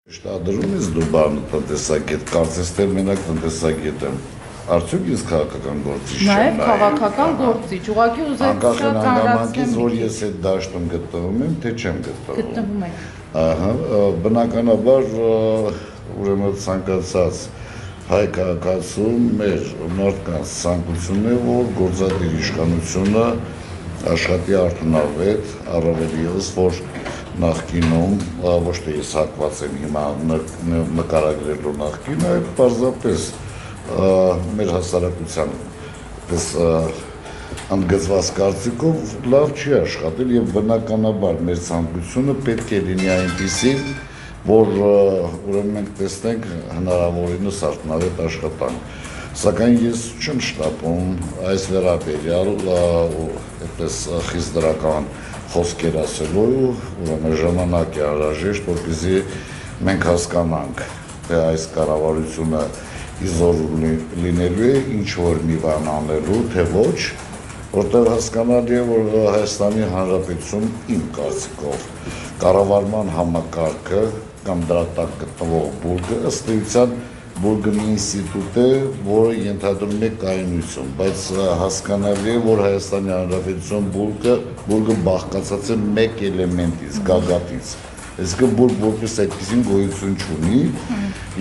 Շտադրում ես դու բանը տնտեսագետ, կարծես թե մենակ տնտեսագետ եմ, արդյոք ես քաղաքական գործիչ չեմ Նաև քաղաքական գործիչ, ուղղակի ուզեք շատ հանգամանքից, որ ես այդ դաշտում գտնվում եմ, թե չեմ գտնվում։ Գտնվում եք։ Ահա, բնականաբար ուրեմն ցանկացած հայ քաղաքացու մեր մարդկանց ցանկությունն է, որ գործադիր իշխանությունը աշխատի արդյունավետ, առավել ևս որ նախկինում ոչ թե ես հակված եմ հիմա նկարագրելու նախկինը, այլ պարզապես մեր հասարակության պես ընդգծված կարծիքով լավ չի աշխատել եւ բնականաբար մեր ցանկությունը պետք է լինի այնպիսի, որ ուրեմն մենք տեսնենք հնարավորինս արդյունավետ աշխատանք։ Սակայն ես չեմ շտապում այս վերաբերյալ այդպես խիստ դրական խոսքեր ասելու, ուրեմն ժամանակ է անհրաժեշտ, որպեսզի մենք հասկանանք, թե այս կառավարությունը իզոր լինելու է, ինչ որ մի բան անելու, թե ոչ, որտեղ հասկանալի է, որ Հայաստանի Հանրապետություն իմ կարծիքով կառավարման համակարգը կամ դրա տակ գտնվող բուրգը ըստ էության բուրգը մի ինստիտուտ է, որը ենթադրում է կայունություն, բայց հասկանալի է, որ Հայաստանի Հանրապետություն բուրգը բաղկացած է մեկ էլեմենտից, գագաթից, այսինքն բուրգ որպես այդպիսին գոյություն չունի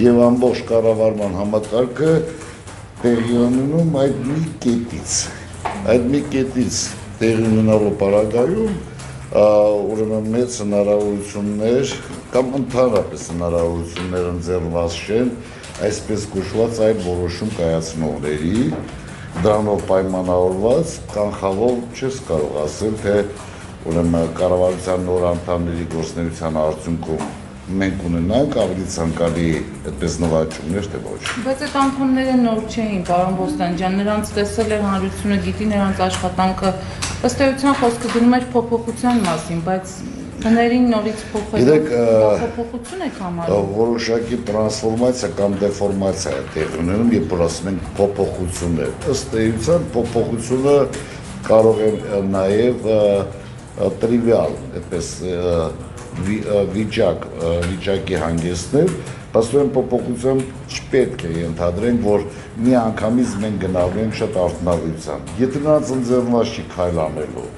եւ ամբողջ կառավարման համակարգը տեղի ունենում այդ մի կետից տեղի ունենալու պարագայում ուրեմն մեծ հնարավորություններ կամ ընդհանրապես հնարավորություններ ընձեռված չեն այսպես կոչված այլ որոշում կայացնողների, դրանով պայմանավորված կանխավոր չես կարող ասել, թե ուրեմն կառավարության նոր անդամների գործունեության արդյունքում մենք ունենանք ավելի ցանկալի այդպես նվաճումներ, թե ոչ։ Բայց այդ անդամները նոր չէին, պարոն Բոստան ջան, նրանց տեսել էր հանրությունը, գիտի նրանց աշխատանքը, ըստ էության խոսքը գնում էր փոփոխության մասին, բայց հներին նորից փոխել, փոփոխություն եք համարում։ Որոշակի տրանսֆորմացիա կամ դեֆորմացիա է տեղի ունենում, երբ որ ասում ենք փոփոխություններ։ Ըստ էության փոփոխությունը կարող է նաև տրիվիալ, այդպես վիճակի հանգեցնել, պաստորեն փոփոխություն չպետք է ենթադրենք, որ մի անգամից մենք գնալու ենք շատ արդյունավետության։ Եթե նրանց ընձեռնված չի քայլ անելու,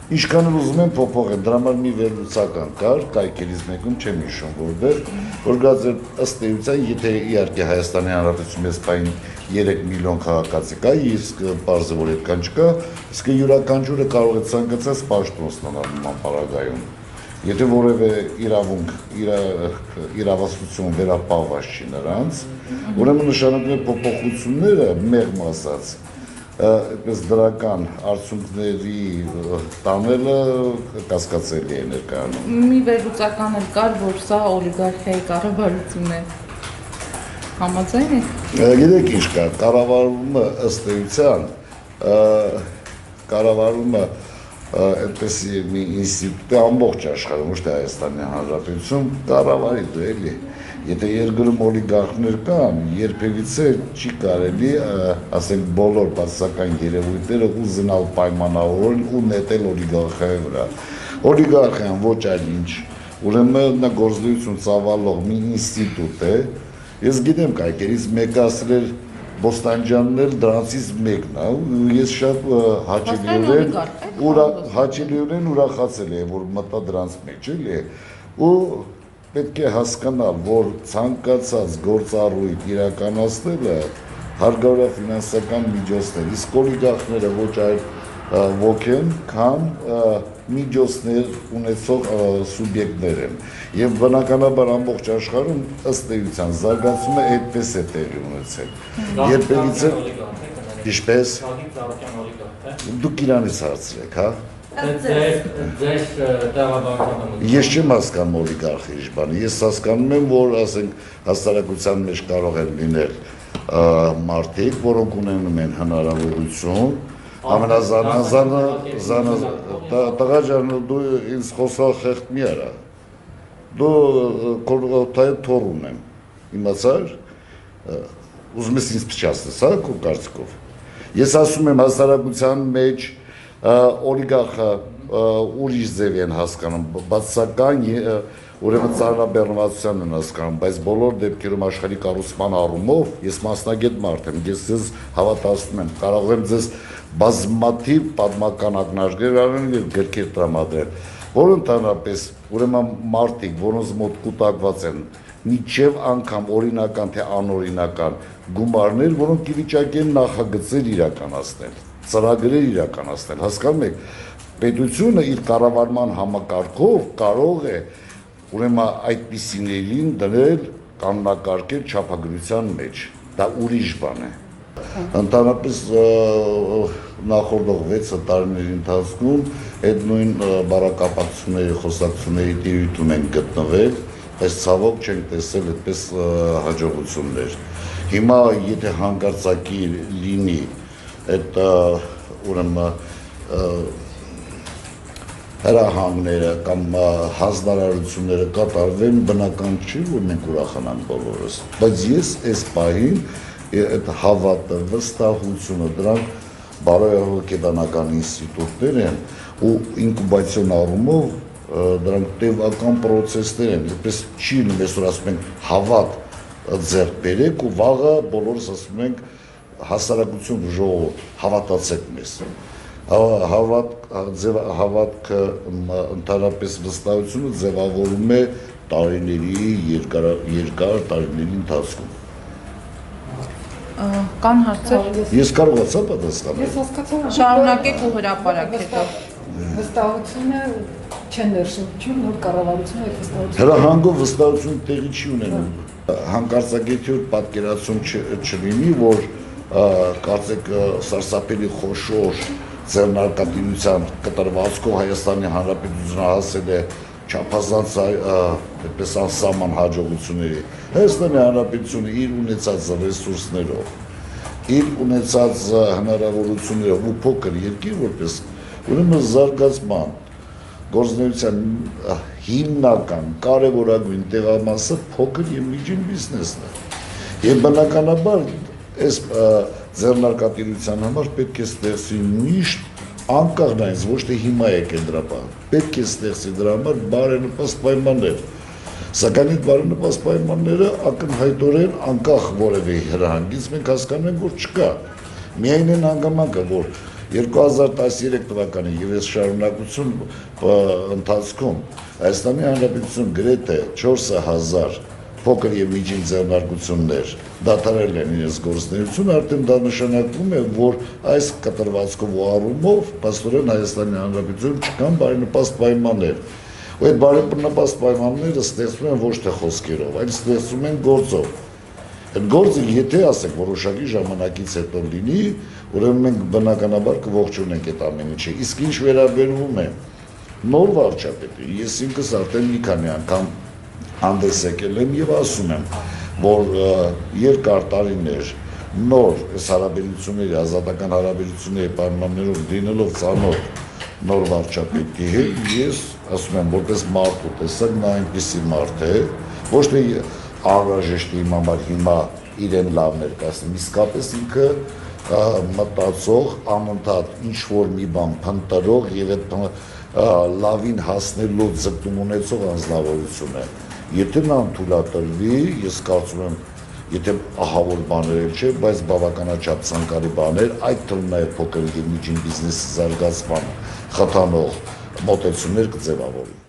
ինչքան էլ ուզում են փոփոխել, դրա համար մի վերլուծական կար, կայքերից մեկում չեմ հիշում որտեղ, որ գաց ըստ էության, եթե իհարկե Հայաստանի Հանրապետությունում այս պահին 3 միլիոն քաղաքացի կա, իսկ պարզ է որ այդքան չկա, իսկ յուրաքանչյուրը կարող է ցանկացած պաշտոն ստանալ նման պարագայում։ Եթե որևէ իրավասություն վերապահված չի նրանց, ուրեմն նշանակում է փոփոխությունները մեղմ ասած այդպես դրական արդյունքների տանելը կասկածելի է ներկայանում։ Մի վերլուծական էլ կար, որ սա օլիգարխիայի կառավարություն է։ Համաձայն եք։ Գիտեք ինչ կա, կառավարումը ըստ էության, կառավարումը այդպես մի ինստիտուտ է ամբողջ աշխարհում, ոչ թե Հայաստանի Հանրապետություն, կառավարի դու էլի։ Եթե երկրում օլիգարխներ կան, երբևիցե չի կարելի, ասենք բոլոր բացասական երևույթները ուզենալ պայմանավորել ու նետել օլիգարխիայի վրա։ Օլիգարխիան ոչ այլ ինչ, ուրեմն նա գործունեություն ծավալող մի ինստիտուտ է։ Ես գիտեմ կայքերից մեկը ասել էր Բոստանջյանն էլ դրանցից մեկն է, ես շատ հաճելիորեն ուրախացել եմ, որ մտա դրանց մեջ էլի, ու պետք է հասկանալ, որ ցանկացած գործառույթ իրականացնելը հարկավոր է ֆինանսական միջոցներ, իսկ օլիգարխները ոչ այլ ոք են, քան միջոցներ ունեցող սուբյեկտներ են, եւ բնականաբար ամբողջ աշխարհում ըստ էության զարգացումը այդպես է տեղի ունեցել։ Երբևիցե ինչպես դուք իրանից հարցրեք, հա։ Ես չեմ հասկանում օլիգարխի ինչ բանը, ես հասկանում եմ, որ ասենք հասարակության մեջ կարող են լինել մարդիկ, որոնք ունենում են հնարավորություն, տղա ջան, դու ինձ խոսալ խեղդ մի արա, դու քո թոր ունեմ, իմացար, ուզում ես ինձ փչացնես, հա, քո կարծիքով։ Ես ասում եմ հասարակության մեջ օլիգարխը ուրիշ ձև են հասկանում, բացասական ուրեմն ծանրաբեռնվածության են հասկանում, բայց բոլոր դեպքերում աշխարհի կառուցման առումով ես մասնագետ մարդ եմ, ես ձեզ հավատացնում եմ, կարող եմ ձեզ բազմաթիվ պատմական ակնարկներ անել եւ գրքեր տրամադրել, որ ընդհանրապես ուրեմն մարդիկ, որոնց մոտ կուտակված են միջև անգամ օրինական թե անօրինական գումարներ, որոնք ի վիճակի են նախագծեր իրականացնել, ծրագրեր իրականացնել, հասկանում եք, պետությունը իր կառավարման համակարգով կարող է ուրեմն այդպիսիներին դնել կանոնակարգել չափագրության մեջ, դա ուրիշ բան է։ Ընդհանրապես նախորդող 6 տարիների ընթացքում այդ նույն բարակապակցությունների, խոսակցությունների տիրույթում են գտնվել, բայց ցավոք չենք տեսել այդպես հաջողություններ։ Հիմա եթե հանկարծակի լինի այդ ուրեմն հրահանգները կամ հանձնարարությունները կատարվեն, բնական չի, որ մենք ուրախանանք բոլորս, բայց ես այս պահին այդ հավատը, վստահությունը, դրանք բարոյահոգեբանական ինստիտուտներ են ու ինկուբացիոն առումով դրանք տևական պրոցեսներ են, այդպես չի լինում, այսօր ասում ենք հավատ ձեռք բերեք ու վաղը բոլորս ասում ենք հասարակություն ժողովուրդ, հավատացեք մեզ։ Հավատքը ընդհանրապես վստահությունը ձևավորում է տարիների, երկար տարիների ընթացքում։ Կան հարցեր։ Ես կարողացա պատասխանել։ Ես հասկացա, Շարունակեք ու հրապարակ հետո։ վստահությունը չեն ներշնչում, որ կառավարությունը այդ վստահությունը Հրահանգով վստահություն տեղի չի ունենում։ Հանկարծակի պատկերացում չլինի, որ կարծեք սարսափելի խոշոր ձեռնարկատիրության կտրվածքով Հայաստանի Հանրապետությունը հասել է չափազանց այդպես անսահման հաջողությունների։ Հայաստանի Հանրապետությունը իր ունեցած ռեսուրսներով, իր ունեցած հնարավորություններով ու փոքր երկիր որպես ուրեմն զարգացման գործունեության հիմնական կարևորագույն տեղամասը փոքր եւ միջին բիզնեսն է։ Եվ բնականաբար այս ձեռնարկատիրության համար պետք է ստեղծի միշտ անկախ նրանից ոչ թե հիմա եկել դրա բան, պետք է ստեղծի դրա համար բարենպաստ պայմաններ, սակայն այդ բարենպաստ պայմանները ակնհայտորեն անկախ որևէ հրահանգից մենք հասկանում ենք, որ չկա, միայն այն հանգամանքը, որ 2013 թվականի եւ այս շարունակություն ընթացքում Հայաստանի Հանրապետություն գրեթե 4000 փոքր եւ միջին ձեռնարկություններ դադարել են իրենց գործունեությունը, արդեն դա նշանակում է, որ այս կտրվածքով ու առումով պաստորեն Հայաստանի Հանրապետությունում չկան բարենպաստ պայմաններ։ Ու այդ բարենպաստ պայմանները ստեղծվում են ոչ թե խոսքերով, այլ ստեղծվում են գործով։ Այդ գործը եթե ասենք որոշակի ժամանակից հետո լինի, ուրեմն մենք բնականաբար կողջունենք այդ ամեն ինչը։ Իսկ ինչ վերաբերվում է նոր վարչապետի, ես ինքս արդեն մի քանի անգամ հանդես եկել եմ եւ ասում եմ, որ երկար տարիներ նոր այս հարաբերությունների, ազատական հարաբերությունների պայմաններով լինելով ծանոթ նոր վարչապետի հետ, ես ասում եմ, որպես մարդ ու տեսակ նա այնպիսի մարդ է, ոչ թե անհրաժեշտ է իմ համար հիմա իրեն լավ ներկայացնում, իսկապես ինքը մտածող, անընդհատ ինչ-որ մի բան փնտրող եւ այդ լավին հասնելու ձգտում ունեցող անձնավորություն է։ Եթե նա թույլատրվի, ես կարծում եմ, եթե ահավոր բաներ չէ, բայց բավականաչափ ցանկալի բաներ, այդ թվում նաև փոքր եւ միջին բիզնեսի զարգացման խթանող մոտեցումներ կձևավորի։